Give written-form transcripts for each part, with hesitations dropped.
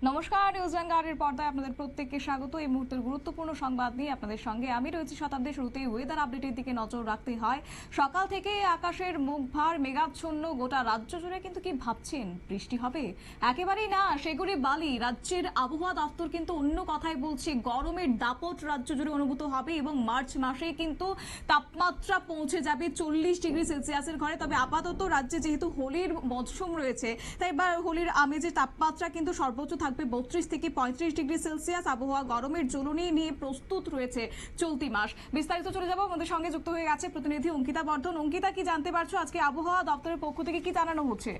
নমস্কার, নিউজ ভ্যানগার্ডের পর্দায় আপনাদের প্রত্যেককে স্বাগত। এই মুহূর্তের গুরুত্বপূর্ণ সংবাদ নিয়ে আপনাদের সঙ্গে আমি রয়েছি শতাব্দীর শুরুতেই ওয়েদার আপডেটের দিকে নজর রাখতে হয়। সকাল থেকে আকাশের মুখভার মেঘাচ্ছন্ন, গোটা রাজ্য জুড়ে কিন্তু কি ভাবছেন বৃষ্টি হবে? একেবারেই না, সেগুলি বালি। রাজ্যের আবহাওয়া দপ্তর কিন্তু অন্য কথাই বলছে, গরমের দাপট রাজ্য জুড়ে অনুভূত হবে এবং মার্চ মাসে কিন্তু তাপমাত্রা পৌঁছে যাবে 40 ডিগ্রি সেলসিয়াসের ঘরে। তবে আপাতত রাজ্যে যেহেতু হোলির মরশুম রয়েছে, তাই এবার হোলির আমেজে তাপমাত্রা কিন্তু সর্বোচ্চ থাকবে 32 থেকে 35 ডিগ্রি সেলসিয়াস। আবহাওয়া গরমের জ্বলুনি নিয়ে প্রস্তুত রয়েছে চলতি মাস। বিস্তারিত চলে যাব, আমাদের সঙ্গে যুক্ত হয়ে গেছে প্রতিনিধি অঙ্কিতা বর্ধন। অঙ্কিতা, কি জানতে পারছো আজকে আবহাওয়া দপ্তরের পক্ষ থেকে কি জানানো হচ্ছে?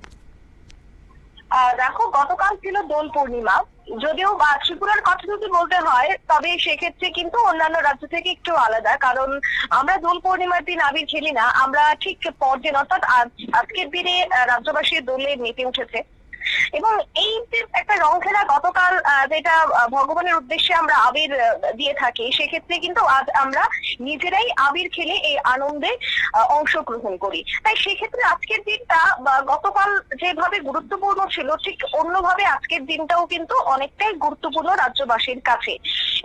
দেখো, গতকাল ছিল দোল পূর্ণিমা। যদিও ত্রিপুরার কথা যদি বলতে হয়, তবে সেক্ষেত্রে কিন্তু অন্যান্য রাজ্য থেকে একটু আলাদা, কারণ আমরা দোল পূর্ণিমার দিন আবির খেলি না। আমরা ঠিক পরদিন অর্থাৎ আজকের দিনে রাজ্যবাসী দোলে মেতে উঠেছে এবং এই যে একটা রং খেলা গতকাল, যেটা ভগবানের উদ্দেশ্যে আমরা আবির দিয়ে থাকি, সেক্ষেত্রে কিন্তু আজ আমরা নিজেরাই আবির খেলে এই আনন্দে অংশগ্রহণ করি। তাই সেক্ষেত্রে আজকের দিনটা গতকাল যেভাবে গুরুত্বপূর্ণ ছিল, ঠিক অন্যভাবে আজকের দিনটাও কিন্তু অনেকটাই গুরুত্বপূর্ণ রাজ্যবাসীর কাছে।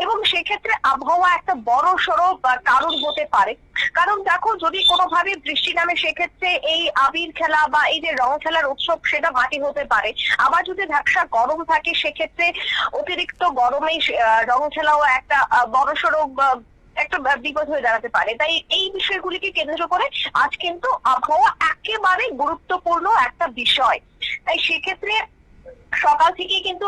এবং সেক্ষেত্রে আবহাওয়া একটা বড় সড়ো কারণ হতে পারে। কারণ দেখো, যদি কোনোভাবে বৃষ্টি নামে, সেক্ষেত্রে এই আবির খেলা বা এই যে রং খেলার উৎসব, সেটা মাটি হতে পারে। আবার যদি ঝাপসা গরম থাকে, সেক্ষেত্রে অতিরিক্ত গরমে রং খেলাও একটা বড়সড় একটা বিপদ হয়ে দাঁড়াতে পারে। তাই এই বিষয়গুলিকে কেন্দ্র করে আজ কিন্তু আবহাওয়া একেবারে গুরুত্বপূর্ণ একটা বিষয়। তাই সেক্ষেত্রে সকাল থেকে কিন্তু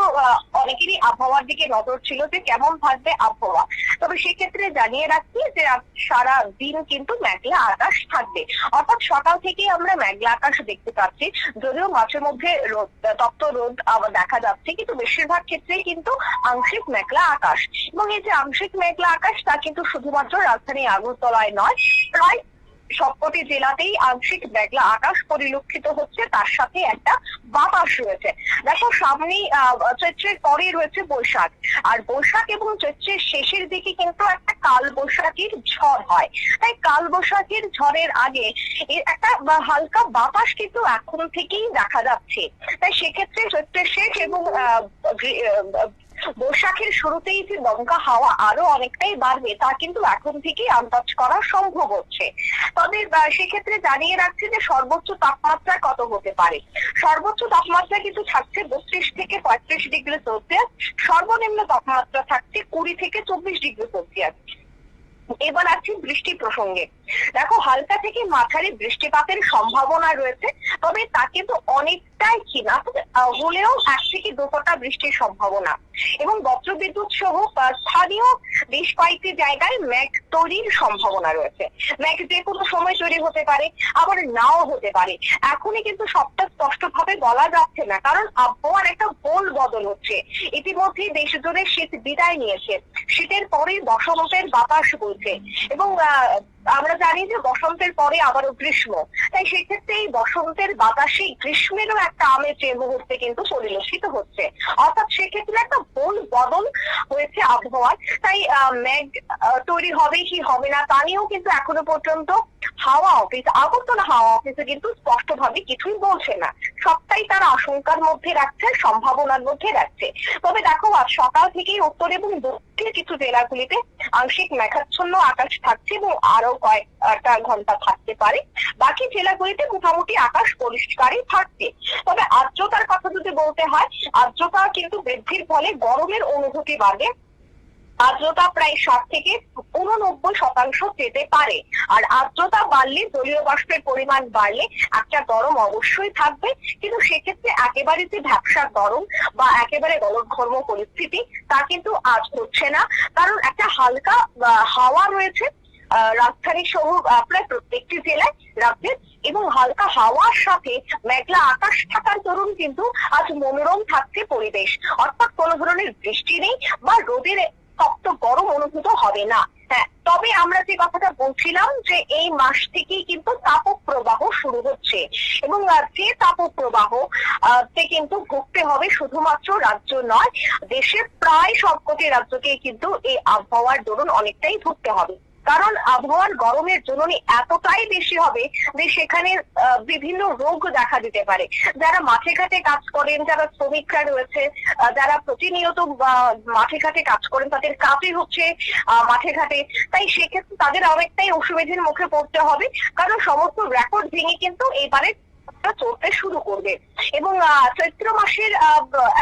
অনেকেরই আবহাওয়ার দিকে নজর ছিল যে কেমন থাকবে আবহাওয়া। তবে সেক্ষেত্রে জানিয়ে রাখছি যে সারা দিন কিন্তু মেঘলা আকাশ থাকবে। অর্থাৎ সকাল থেকে আমরা মেঘলা আকাশ দেখতে পাচ্ছি, যদিও মাঝে মধ্যে তপ্ত রোদ দেখা যাচ্ছে, কিন্তু বেশিরভাগ ক্ষেত্রে কিন্তু আংশিক মেঘলা আকাশ। এবং এই যে আংশিক মেঘলা আকাশ, তা কিন্তু শুধুমাত্র রাজধানী আগরতলায় নয়, প্রায় সবকটি জেলাতেই আংশিক মেঘলা আকাশ পরিলক্ষিত হচ্ছে। তার সাথে একটা বাতাস রয়েছে। দেখো, সামনেই চৈত্রের পরে রয়েছে বৈশাখ, আর বৈশাখ এবং চৈত্রের শেষের দিকে কিন্তু একটা কাল বৈশাখীর ঝড় হয়। তাই কাল বৈশাখীর ঝড়ের আগে একটা হালকা বাতাস কিন্তু এখন থেকেই দেখা যাচ্ছে। তাই সেক্ষেত্রে চৈত্রের শেষ এবং বৈশাখের শুরুতেই যে দমকা হাওয়া আরো অনেকটাই বাড়বে, তা কিন্তু এখন থেকেই আন্দাজ করা সম্ভব হচ্ছে। তবে সেক্ষেত্রে জানিয়ে রাখছি যে সর্বোচ্চ তাপমাত্রা কত হতে পারে। সর্বোচ্চ তাপমাত্রা কিন্তু থাকছে 32 থেকে 35 ডিগ্রি সেলসিয়াস। সর্বনিম্ন তাপমাত্রা থাকছে 20 থেকে 24 ডিগ্রি সেলসিয়াস। এবার আছে বৃষ্টি প্রসঙ্গে। দেখো, হালকা থেকে মাঝারি বৃষ্টিপাতের সম্ভাবনা রয়েছে, তবে তা কিন্তু অনেকটাই ক্ষীণ হলেও 1 থেকে 2 ফোঁটা বৃষ্টির সম্ভাবনা। এবং বজ্রবিদ্যুৎ সহ স্থানীয় বেশ কয়েকটি জায়গায় মেঘ তৈরির সম্ভাবনা রয়েছে। মেঘ যে কোনো সময় তৈরি হতে পারে, আবার নাও হতে পারে। এখনই কিন্তু সবটা স্পষ্ট ভাবে বলা যাচ্ছে না, কারণ আবহাওয়ার একটা গোল বদল হচ্ছে। ইতিমধ্যে দেশ জুড়ে শীত বিদায় নিয়েছে, শীতের পরে বসন্তের বাতাস বইছে এবং আমরা জানি যে বসন্তের পরে আবারও গ্রীষ্ম। তাই সেক্ষেত্রে এই বসন্তের বাতাসে গ্রীষ্মেরও একটা আমেজ এই মুহূর্তে কিন্তু পরিলক্ষিত হচ্ছে। অর্থাৎ সেক্ষেত্রে একটা গোল বদল হয়েছে আবহাওয়ার। তাই মেঘ তৈরি হবে কি হবে না, তা নিয়েও কিন্তু এখনো পর্যন্ত আগরতলা হাওয়া অফিসে কিন্তু স্পষ্ট ভাবে কিছুই বলছে না। সবটাই তারা আশঙ্কার মধ্যে রাখছে, সম্ভাবনার মধ্যে রাখছে। তবে দেখো, আজ সকাল থেকেই উত্তর এবং দক্ষিণের কিছু জেলাগুলিতে আংশিক মেঘাচ্ছন্ন আকাশ থাকছে এবং আরো কয়েকটা ঘন্টা থাকতে পারে। বাকি জেলাগুলিতে মোটামুটি আকাশ পরিষ্কারই থাকছে। তবে আর্দ্রতার কথা যদি বলতে হয়, আর্দ্রতা কিন্তু বৃদ্ধির ফলে গরমের অনুভূতি বাড়বে। আর্দ্রতা প্রায় 60 থেকে 89% যেতে পারে। আর আর্দ্রতা বাড়লে, জলীয় বাষ্পের পরিমাণ বাড়লে একটা গরম অবশ্যই থাকবে, কিন্তু সেক্ষেত্রে একেবারে যে ভ্যাপসা গরম বা একেবারে গলদঘর্ম পরিস্থিতি, তা কিন্তু আজ হচ্ছে না। কারণ একটা হালকা হাওয়া রয়েছে রাজধানী সহ প্রায় প্রত্যেকটি জেলায় রাজ্যের, এবং হালকা হাওয়ার সাথে মেঘলা আকাশ থাকার দরুন কিন্তু আজ মনোরম থাকছে পরিবেশ। অর্থাৎ কোনো ধরনের বৃষ্টি নেই বা রোদের তপ্ত গরম অনুভূত হবে না। হ্যাঁ, তবে আমরা যে কথাটা বলছিলাম যে এই মাস থেকেই কিন্তু তাপপ্রবাহ শুরু হচ্ছে এবং যে তাপপ্রবাহ তে কিন্তু ভুগতে হবে শুধুমাত্র রাজ্য নয়, দেশের প্রায় সবকটি রাজ্যকে কিন্তু এই আবহাওয়ার দরুন অনেকটাই ভুগতে হবে। কারণ আবহাওয়ার গরমের জ্বলনি এতটাই বেশি হবে যে সেখানে বিভিন্ন রোগ দেখা দিতে পারে। যারা মাঠে ঘাটে কাজ করেন, যারা শ্রমিকরা রয়েছে, যারা প্রতিনিয়ত মাঠে ঘাটে কাজ করেন, তাদের কাজই হচ্ছে মাঠে ঘাটে। তাই সেক্ষেত্রে তাদের অনেকটাই অসুবিধার মুখে পড়তে হবে, কারণ সমস্ত রেকর্ড ভেঙে কিন্তু এবারে চলতে শুরু করবে। এবং চৈত্র মাসের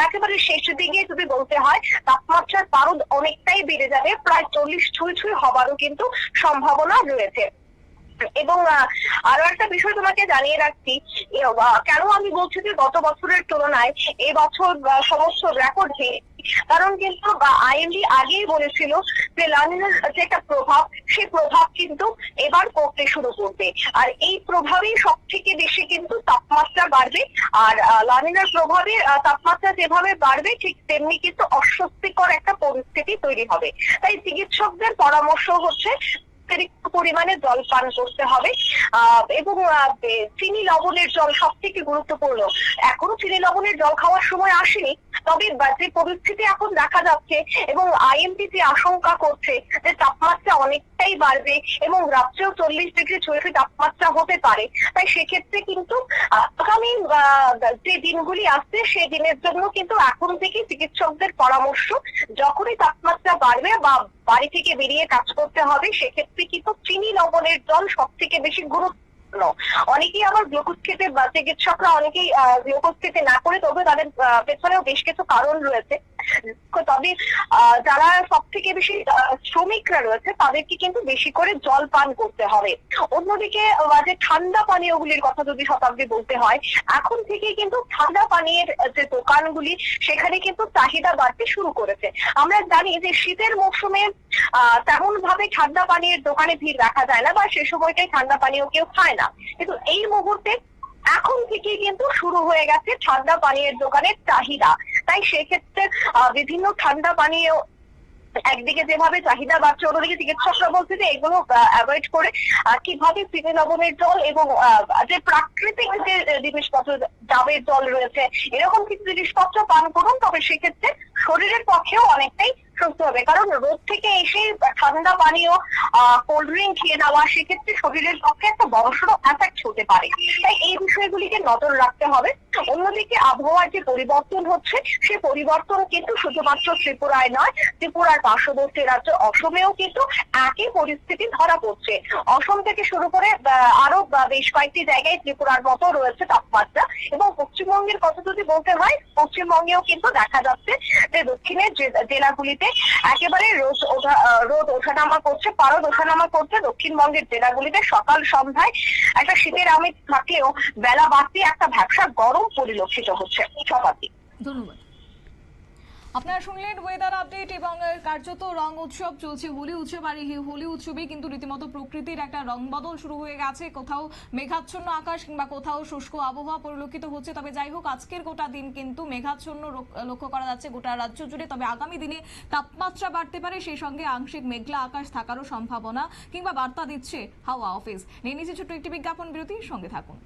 একেবারে শেষ দিকে যদি বলতে হয়, তাপমাত্রার পারদ অনেকটাই বেড়ে যাবে, প্রায় 40 ছুঁই হবারও কিন্তু সম্ভাবনা রয়েছে। এবং আরো একটা বিষয় তোমাকে জানিয়ে রাখছি, কেন আমি বলছি যে গত বছরের তুলনায় এবছর সমস্ত রেকর্ড কারণ কিন্তু আইএমডি আগেই বলেছিল যে লানিনার যে একটা প্রভাব, সেই প্রভাব কিন্তু এবার পড়তে শুরু করবে, আর এই প্রভাবেই সব থেকে বেশি কিন্তু তাপমাত্রা বাড়বে। আর লানিনার প্রভাবে তাপমাত্রা যেভাবে বাড়বে, ঠিক তেমনি কিন্তু অস্বস্তিকর একটা পরিস্থিতি তৈরি হবে। তাই চিকিৎসকদের পরামর্শ হচ্ছে অতিরিক্ত পরিমাণে জল পান করতে হবে, এবং চিনি লবণের জল সব থেকে গুরুত্বপূর্ণ। এখনো চিনি লবণের জল খাওয়ার সময় আসেনি, তবে যে পরিস্থিতি এখন দেখা যাচ্ছে এবং আইএমডি যে আশঙ্কা করছে যে তাপমাত্রা অনেকটাই বাড়বে এবং রাত্রেও 40 ডিগ্রি ছুঁয়ে তাপমাত্রা হতে পারে, তাই সেক্ষেত্রে কিন্তু আগামী যে দিনগুলি আসছে সেই দিনের জন্য কিন্তু এখন থেকে চিকিৎসকদের পরামর্শ, যখনই তাপমাত্রা বাড়বে বা বাড়ি থেকে বেরিয়ে কাজ করতে হবে, সেক্ষেত্রে কিন্তু চিনি লবণের জল সব থেকে বেশি গুরুত্বপূর্ণ। অনেকেই আবার গ্লুকোজ খেতে বা চিকিৎসকরা অনেকেই গ্লুকোজ খেতে না করে, তবে তাদের পেছনেও বেশ কিছু কারণ রয়েছে। তবে যারা সব থেকে বেশি শ্রমিকরা রয়েছে, তাদেরকে কিন্তু বেশি করে জল পান করতে হবে। অন্যদিকে যে ঠান্ডা পানীয়গুলির কথা যদি শতাব্দী বলতে হয়, এখন থেকে কিন্তু ঠান্ডা পানীয়ের যে দোকানগুলি, সেখানে কিন্তু চাহিদা বাড়তে শুরু করেছে। আমরা জানি যে শীতের মৌসুমে তেমন ভাবে ঠান্ডা পানীয়ের দোকানে ভিড় রাখা যায় না, বা সে সময়টাই ঠান্ডা পানীয় কেউ খায় না, কিন্তু এই মুহূর্তে এখন থেকে কিন্তু শুরু হয়ে গেছে ঠান্ডা পানীয়ের দোকানের চাহিদা। তাই সেক্ষেত্রে বিভিন্ন ঠান্ডা পানীয় একদিকে যেভাবে চাহিদা বাড়ছে, অন্যদিকে চিকিৎসকরা বলছে যে এগুলো অ্যাভয়েড করে কিভাবে চিনি লবণের জল এবং যে প্রাকৃতিক যে জিনিসপত্র, ডাবের জল রয়েছে, এরকম কিছু জিনিসপত্র পান করুন, তবে সেক্ষেত্রে শরীরের পক্ষেও অনেকটাই সুস্থ হবে। কারণ রোদ থেকে এসে ঠান্ডা পানীয়, কোল্ড ড্রিঙ্ক খেয়ে নেওয়া, সেক্ষেত্রে শরীরের পক্ষে একটা বড়সড় এফেক্ট হতে পারে। তাই এই বিষয়গুলিকে নজর রাখতে হবে। অন্যদিকে আবহাওয়ার যে পরিবর্তন হচ্ছে, সেই পরিবর্তন কিন্তু শুধুমাত্র ত্রিপুরায় নয়, ত্রিপুরার পার্শ্ববর্তী রাজ্য অসমেও কিন্তু একই পরিস্থিতি ধরা পড়ছে। অসম থেকে শুরু করে আরো বেশ কয়েকটি জায়গায় ত্রিপুরার মতো রয়েছে তাপমাত্রা। এবং পশ্চিমবঙ্গের কথা যদি বলতে হয়, পশ্চিমবঙ্গেও কিন্তু দেখা যাচ্ছে যে দক্ষিণের জেলাগুলিতে একেবারে রোদ ওঠানামা করছে, পারদ ওঠানামা করছে। দক্ষিণবঙ্গের জেলাগুলিতে সকাল সন্ধ্যায় একটা শীতের আমেজ থাকলেও বেলা বাড়তি একটা ভ্যাপসা গরম পরিলক্ষিত হচ্ছে। শতাব্দী, ধন্যবাদ। আপনারা শুনলেন ওয়েদার আপডেট। এবং কার্যত রং উৎসব চলছে, হোলি উৎসব, আর এই হোলি উৎসবে কিন্তু রীতিমতো প্রকৃতির একটা রং বদল শুরু হয়ে গেছে। কোথাও মেঘাচ্ছন্ন আকাশ কিংবা কোথাও শুষ্ক আবহাওয়া পরিলক্ষিত হচ্ছে। তবে যাই হোক, আজকের গোটা দিন কিন্তু মেঘাচ্ছন্ন লক্ষ্য করা যাচ্ছে গোটা রাজ্য জুড়ে। তবে আগামী দিনে তাপমাত্রা বাড়তে পারে, সেই সঙ্গে আংশিক মেঘলা আকাশ থাকারও সম্ভাবনা কিংবা বার্তা দিচ্ছে হাওয়া অফিস। নিয়ে নিচ্ছে ছোট্ট একটি বিজ্ঞাপন বিরতি, সঙ্গে থাকুন।